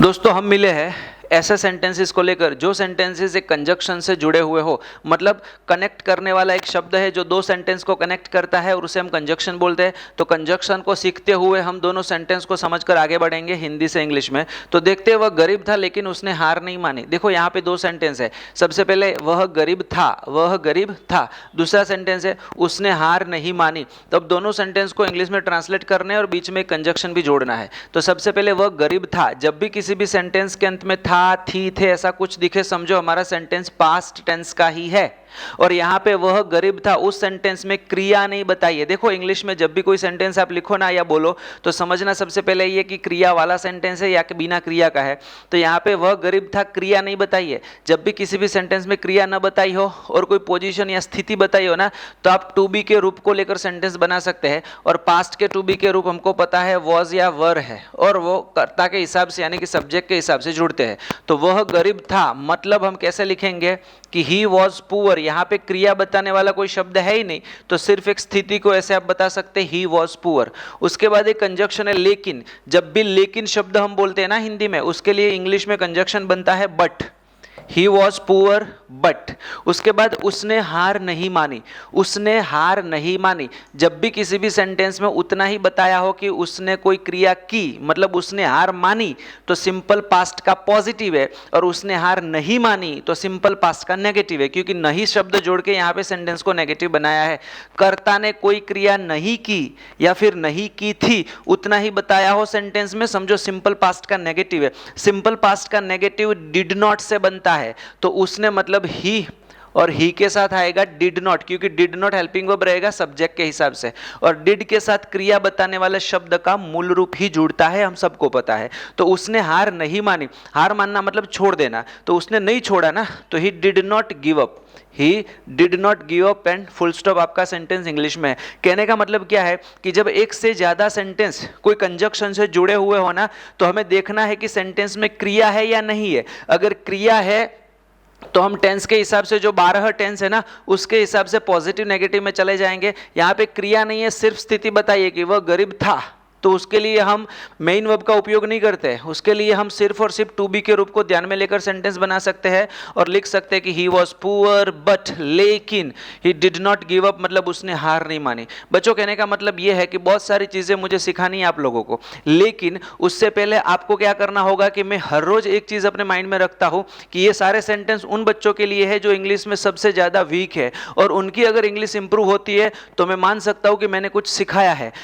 दोस्तों हम मिले हैं ऐसे सेंटेंसेस को लेकर जो सेंटेंसेस एक कंजक्शन से जुड़े हुए हो, मतलब कनेक्ट करने वाला एक शब्द है जो दो सेंटेंस को कनेक्ट करता है और उसे हम कंजक्शन बोलते हैं। तो कंजक्शन को सीखते हुए हम दोनों सेंटेंस को समझकर आगे बढ़ेंगे हिंदी से इंग्लिश में। तो देखते हैं, वह गरीब था लेकिन उसने हार नहीं मानी। देखो यहाँ पे दो सेंटेंस है। सबसे पहले वह गरीब था, वह गरीब था। दूसरा सेंटेंस है उसने हार नहीं मानी। तो अब दोनों सेंटेंस को इंग्लिश में ट्रांसलेट करने और बीच में कंजक्शन भी जोड़ना है। तो सबसे पहले वह गरीब था। जब भी किसी भी सेंटेंस के अंत में था, थी, थे ऐसा कुछ दिखे, समझो हमारा सेंटेंस पास्ट टेंस का ही है। और यहां पे वह गरीब था, उस सेंटेंस में क्रिया नहीं बताइए। देखो इंग्लिश में जब भी कोई सेंटेंस आप लिखो ना या बोलो तो समझना सबसे पहले ये कि क्रिया वाला सेंटेंस है या कि बिना क्रिया का है। तो यहाँ पे वह गरीब था, क्रिया नहीं बताइए। जब भी किसी भी सेंटेंस में क्रिया न बताई हो और कोई पोजीशन या स्थिति बताई हो ना, तो आप टू बी के रूप को लेकर सेंटेंस बना सकते हैं। और पास्ट के टू बी के रूप हमको पता है वॉज या वर है, और वो कर्ता के हिसाब से यानी कि सब्जेक्ट के हिसाब से जुड़ते हैं। तो वह गरीब था मतलब हम कैसे लिखेंगे कि ही वॉज पुअर। यहाँ पे क्रिया बताने वाला कोई शब्द है ही नहीं, तो सिर्फ एक स्थिति को ऐसे आप बता सकते ही वॉज पुअर। उसके बाद एक कंजक्शन है लेकिन। जब भी लेकिन शब्द हम बोलते हैं ना हिंदी में, उसके लिए इंग्लिश में कंजक्शन बनता है but. He was poor but. उसके बाद उसने हार नहीं मानी, उसने हार नहीं मानी। जब भी किसी भी सेंटेंस में उतना ही बताया हो कि उसने कोई क्रिया की, मतलब उसने हार मानी, तो सिंपल पास्ट का पॉजिटिव है। और उसने हार नहीं मानी तो सिंपल पास्ट का नेगेटिव है, क्योंकि नहीं शब्द जोड़ के यहाँ पे सेंटेंस को नेगेटिव बनाया है। कर्ता ने कोई क्रिया नहीं की या फिर नहीं की थी, उतना ही बताया हो सेंटेंस में, समझो सिंपल पास्ट का नेगेटिव है। सिंपल पास्ट का नेगेटिव डिड नॉट से बनता है। तो उसने मतलब ही, और ही के साथ आएगा डिड नॉट, क्योंकि डिड नॉट हेल्पिंग वर्ब रहेगा सब्जेक्ट के हिसाब से। और डिड के साथ क्रिया बताने वाले शब्द का मूल रूप ही जुड़ता है, हम सबको पता है। तो उसने हार नहीं मानी, हार मानना मतलब छोड़ देना, तो उसने नहीं छोड़ा ना, तो he did not give up. He did not give up and full stop आपका सेंटेंस इंग्लिश में है। कहने का मतलब क्या है कि जब एक से ज्यादा सेंटेंस कोई कंजक्शन से जुड़े हुए हो ना, तो हमें देखना है कि सेंटेंस में क्रिया है या नहीं है। अगर क्रिया है तो हम टेंस के हिसाब से, जो 12 टेंस है ना, उसके हिसाब से पॉजिटिव नेगेटिव में चले जाएंगे। यहाँ पे क्रिया नहीं है, सिर्फ स्थिति बताइए कि वह गरीब था, तो उसके लिए हम मेन वर्ब का उपयोग नहीं करते। उसके लिए हम सिर्फ और सिर्फ टू बी के रूप को ध्यान में लेकर सेंटेंस बना सकते हैं और लिख सकते हैं कि ही वॉज पुअर बट लेकिन he did not give up, मतलब उसने हार नहीं मानी। बच्चों कहने का मतलब यह है कि बहुत सारी चीजें मुझे सिखानी है आप लोगों को, लेकिन उससे पहले आपको क्या करना होगा कि मैं हर रोज एक चीज अपने माइंड में रखता हूं कि ये सारे सेंटेंस उन बच्चों के लिए है जो इंग्लिश में सबसे ज्यादा वीक है, और उनकी अगर इंग्लिश इंप्रूव होती है तो मैं मान सकता हूं कि मैंने कुछ सिखाया है।